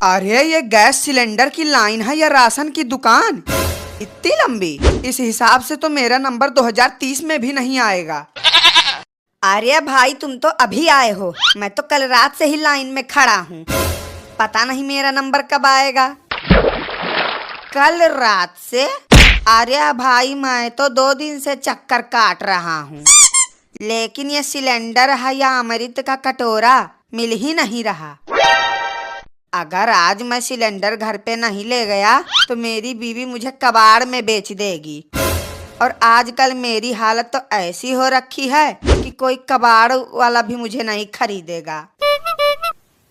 अरे ये gas cylinder की लाइन है या राशन की दुकान? इतनी लंबी? इस हिसाब से तो मेरा नंबर 2030 में भी नहीं आएगा। अरे भाई तुम तो अभी आए हो, मैं तो कल रात से ही लाइन में खड़ा हूँ। पता नहीं मेरा नंबर कब आएगा। कल रात से? अरे भाई मैं तो 2 दिन से चक्कर काट रहा हूँ, लेकिन ये सिलेंडर है या अमृत का कटोरा मिल ही नहीं रहा। अगर आज मैं सिलेंडर घर पे नहीं ले गया तो मेरी बीवी मुझे कबाड़ में बेच देगी। और आजकल मेरी हालत तो ऐसी हो रखी है कि कोई कबाड़ वाला भी मुझे नहीं खरीदेगा।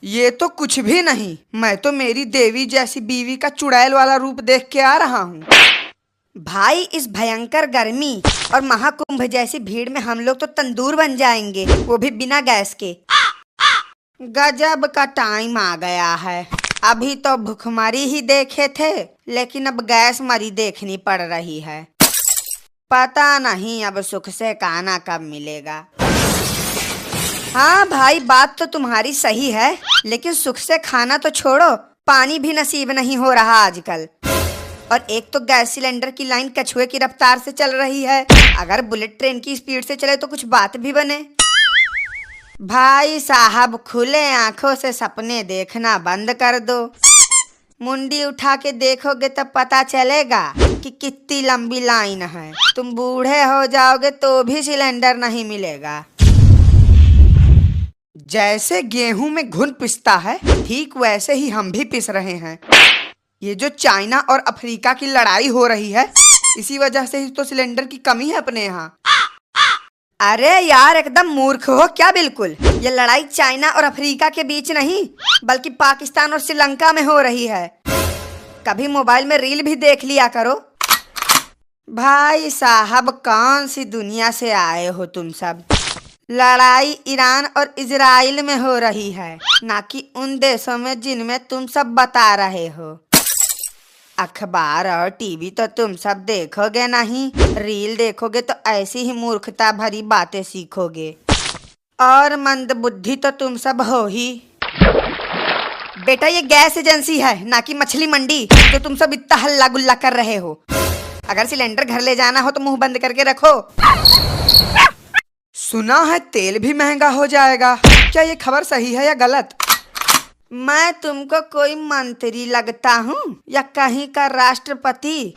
ये तो कुछ भी नहीं, मैं तो मेरी देवी जैसी बीवी का चुड़ैल वाला रूप देख के आ रहा हूँ। भाई इस भयंकर गर्मी और महाकुंभ जैसी भीड़ में हम लोग तो तंदूर बन जाएंगे, वो भी बिना गैस के। गजब का टाइम आ गया है। अभी तो भूखमरी ही देखे थे, लेकिन अब गैस मरी देखनी पड़ रही है। पता नहीं अब सुख से खाना कब मिलेगा। हाँ भाई बात तो तुम्हारी सही है, लेकिन सुख से खाना तो छोड़ो, पानी भी नसीब नहीं हो रहा आजकल। और एक तो गैस सिलेंडर की लाइन कछुए की रफ्तार से चल रही है, अगर बुलेट ट्रेन की स्पीड से चले तो कुछ बात भी बने। भाई साहब खुले आंखों से सपने देखना बंद कर दो। मुंडी उठा के देखोगे तब पता चलेगा कि कितनी लंबी लाइन है। तुम बूढ़े हो जाओगे तो भी सिलेंडर नहीं मिलेगा। जैसे गेहूं में घुन पिसता है, ठीक वैसे ही हम भी पिस रहे हैं। ये जो चाइना और अफ्रीका की लड़ाई हो रही है, इसी वजह से ही तो सिलेंडर की कमी है अपने यहाँ। अरे यार एकदम मूर्ख हो क्या? बिल्कुल ये लड़ाई चाइना और अफ्रीका के बीच नहीं, बल्कि पाकिस्तान और श्रीलंका में हो रही है। कभी मोबाइल में रील भी देख लिया करो। भाई साहब कौन सी दुनिया से आए हो तुम सब? लड़ाई ईरान और इजराइल में हो रही है, ना कि उन देशों में जिनमें तुम सब बता रहे हो। अखबार और टीवी तो तुम सब देखोगे नहीं, रील देखोगे तो ऐसी ही मूर्खता भरी बातें सीखोगे। और मंदबुद्धि तो तुम सब हो ही। बेटा ये गैस एजेंसी है, ना कि मछली मंडी जो तुम सब इतना हल्ला गुल्ला कर रहे हो। अगर सिलेंडर घर ले जाना हो तो मुंह बंद करके रखो। सुना है तेल भी महंगा हो जाएगा, क्या ये खबर सही है या गलत? मैं तुमको कोई मंत्री लगता हूँ या कहीं का राष्ट्रपति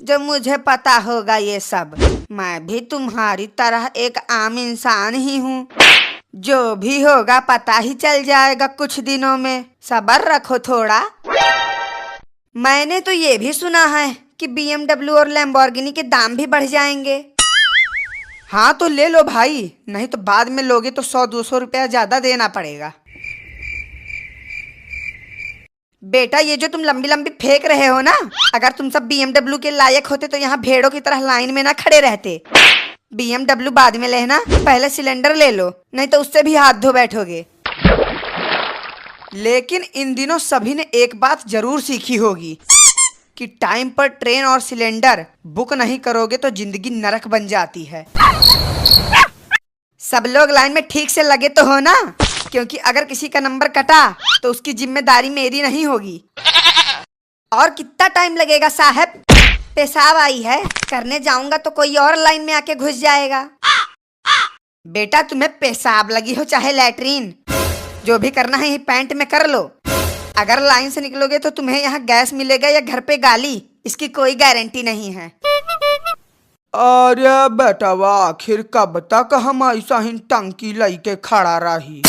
जो मुझे पता होगा ये सब? मैं भी तुम्हारी तरह एक आम इंसान ही हूँ। जो भी होगा पता ही चल जाएगा कुछ दिनों में, सब्र रखो थोड़ा। मैंने तो ये भी सुना है कि BMW और लैम्बोर्गिनी के दाम भी बढ़ जाएंगे। हाँ तो ले लो भाई, नहीं तो बाद में लोगे तो 100-200 रुपया ज्यादा देना पड़ेगा। बेटा ये जो तुम लंबी लंबी फेंक रहे हो ना, अगर तुम सब BMW के लायक होते तो यहाँ भेड़ों की तरह लाइन में ना खड़े रहते। BMW बाद में लेना, पहले सिलेंडर ले लो, नहीं तो उससे भी हाथ धो बैठोगे। लेकिन इन दिनों सभी ने एक बात जरूर सीखी होगी कि टाइम पर ट्रेन और सिलेंडर बुक नहीं करोगे तो जिंदगी नरक बन जाती है। सब लोग लाइन में ठीक से लगे तो हो ना, क्योंकि अगर किसी का नंबर कटा तो उसकी जिम्मेदारी मेरी नहीं होगी। और कितना टाइम लगेगा साहब? पेशाब आई है, करने जाऊंगा तो कोई और लाइन में आके घुस जाएगा। बेटा तुम्हें पेशाब लगी हो चाहे लैट्रीन, जो भी करना है पैंट में कर लो। अगर लाइन से निकलोगे तो तुम्हें यहाँ गैस मिलेगा या घर पे गाली, इसकी कोई गारंटी नहीं है। अरे बेटवा आखिर कब तक हम ऐसा ही टंकी लेके खड़ा रही?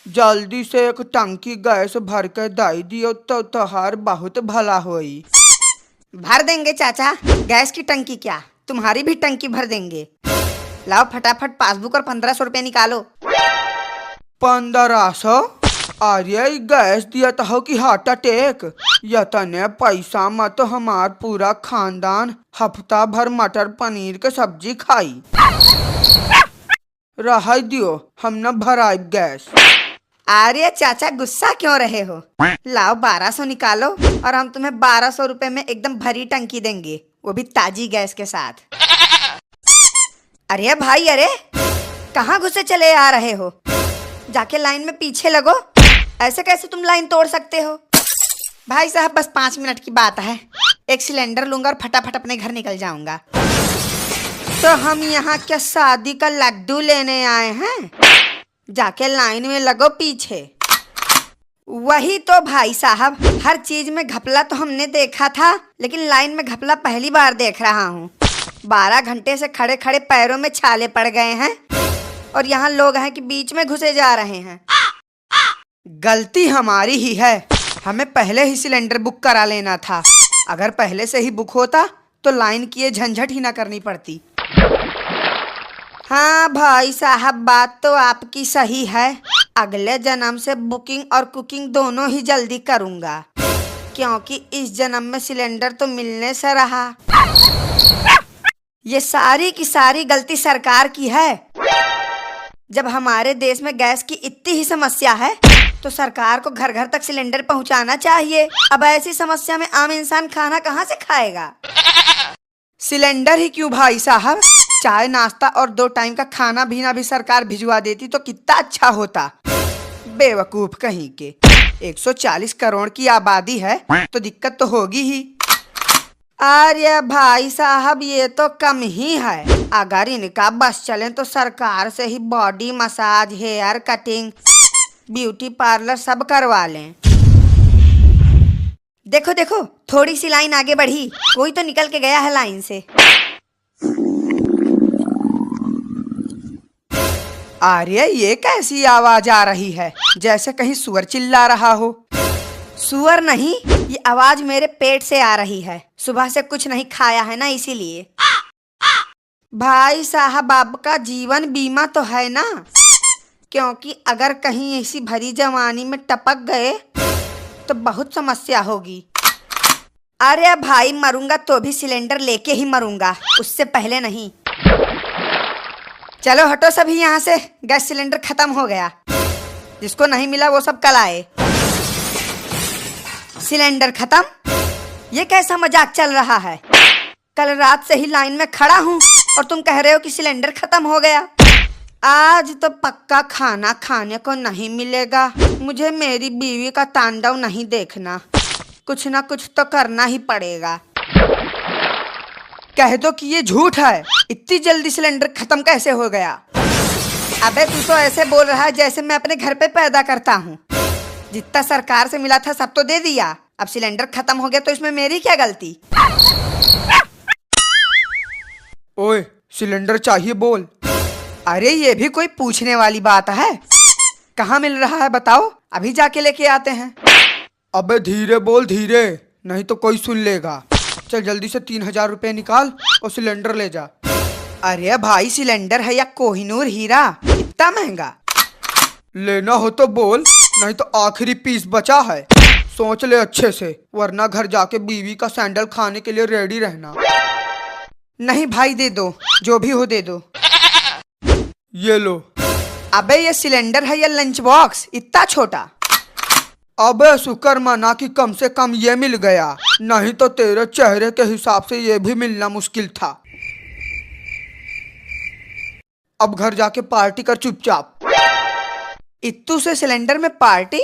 जल्दी से एक टंकी गैस भर के दे दियो तो तोहार बहुत भला होई। भर देंगे चाचा, गैस की टंकी क्या तुम्हारी भी टंकी भर देंगे। लाओ फटाफट पासबुक और 1500 रुपया निकालो। 1500? अरे गैस दिया हो कि हार्ट अटैक? यतने पैसा मत हमार पूरा खानदान हफ्ता भर मटर पनीर के सब्जी खाई। रह दियो, हम न भराई गैस। अरे चाचा गुस्सा क्यों रहे हो? लाओ 1200 निकालो और हम तुम्हें 1200 रुपए में एकदम भरी टंकी देंगे, वो भी ताजी गैस के साथ। अरे भाई अरे कहाँ घुसे चले आ रहे हो? जाके लाइन में पीछे लगो। ऐसे कैसे तुम लाइन तोड़ सकते हो? भाई साहब बस 5 मिनट की बात है, एक सिलेंडर लूंगा और फटाफट अपने घर निकल जाऊंगा। तो हम यहाँ क्या शादी का लड्डू लेने आए हैं? जाके लाइन में लगो पीछे। वही तो भाई साहब, हर चीज में घपला तो हमने देखा था, लेकिन लाइन में घपला पहली बार देख रहा हूँ। 12 घंटे से खड़े खड़े पैरों में छाले पड़ गए हैं और यहाँ लोग हैं कि बीच में घुसे जा रहे हैं। गलती हमारी ही है, हमें पहले ही सिलेंडर बुक करा लेना था। अगर पहले से ही बुक होता तो लाइन की ये झंझट ही ना करनी पड़ती। हाँ भाई साहब, बात तो आपकी सही है। अगले जन्म से बुकिंग और कुकिंग दोनों ही जल्दी करूँगा, क्योंकि इस जन्म में सिलेंडर तो मिलने से रहा। ये सारी की सारी गलती सरकार की है। जब हमारे देश में गैस की इतनी ही समस्या है तो सरकार को घर घर तक सिलेंडर पहुंचाना चाहिए। अब ऐसी समस्या में आम इंसान खाना कहाँ से खाएगा? सिलेंडर ही क्यों भाई साहब, चाय नाश्ता और 2 टाइम का खाना भी सरकार भिजवा देती तो कितना अच्छा होता। बेवकूफ कहीं के। 140 करोड़ की आबादी है तो दिक्कत तो होगी ही। अरे भाई साहब, ये तो कम ही है। अगर इनका बस चले तो सरकार से ही body massage, hair cutting, beauty parlour सब करवा लें। देखो देखो, थोड़ी सी लाइन आगे बढ़ी, कोई तो निकल के गया है लाइन से। अरे ये कैसी आवाज आ रही है, जैसे कहीं सुअर चिल्ला रहा हो। सुअर नहीं, ये आवाज मेरे पेट से आ रही है। सुबह से कुछ नहीं खाया है ना, इसीलिए। भाई साहब, आपका जीवन बीमा तो है ना? क्योंकि अगर कहीं ऐसी भरी जवानी में टपक गए तो बहुत समस्या होगी। अरे भाई, मरूंगा तो भी सिलेंडर लेके ही मरूंगा, उससे पहले नहीं। चलो हटो सभी यहाँ से, गैस सिलेंडर खत्म हो गया। जिसको नहीं मिला वो सब कल आए। सिलेंडर खत्म? ये कैसा मजाक चल रहा है? कल रात से ही लाइन में खड़ा हूँ और तुम कह रहे हो कि सिलेंडर खत्म हो गया। आज तो पक्का खाना खाने को नहीं मिलेगा। मुझे मेरी बीवी का तांडव नहीं देखना, कुछ ना कुछ तो करना ही पड़ेगा। कह दो कि ये झूठ है, इतनी जल्दी सिलेंडर खत्म कैसे हो गया? अबे तू तो ऐसे बोल रहा है जैसे मैं अपने घर पे पैदा करता हूँ। जितना सरकार से मिला था सब तो दे दिया, अब सिलेंडर खत्म हो गया तो इसमें मेरी क्या गलती? ओए, सिलेंडर चाहिए बोल। अरे ये भी कोई पूछने वाली बात है? कहाँ मिल रहा है बताओ, अभी जाके लेके आते हैं। अबे धीरे बोल, धीरे, नहीं तो कोई सुन लेगा। चल जल्दी से 3000 रुपए निकाल और सिलेंडर ले जा। अरे भाई, सिलेंडर है या कोहिनूर हीरा, इतना महंगा? लेना हो तो बोल, नहीं तो आखिरी पीस बचा है, सोच ले अच्छे से, वरना घर जाके बीवी का सैंडल खाने के लिए रेडी रहना। नहीं भाई, दे दो, जो भी हो दे दो। ये लो। अबे ये सिलेंडर है या लंच बॉक्स, इतना छोटा? अबे शुक्र मना कि कम से कम ये मिल गया, नहीं तो तेरे चेहरे के हिसाब से ये भी मिलना मुश्किल था। अब घर जाके पार्टी कर चुपचाप। इत्तू से सिलेंडर में पार्टी?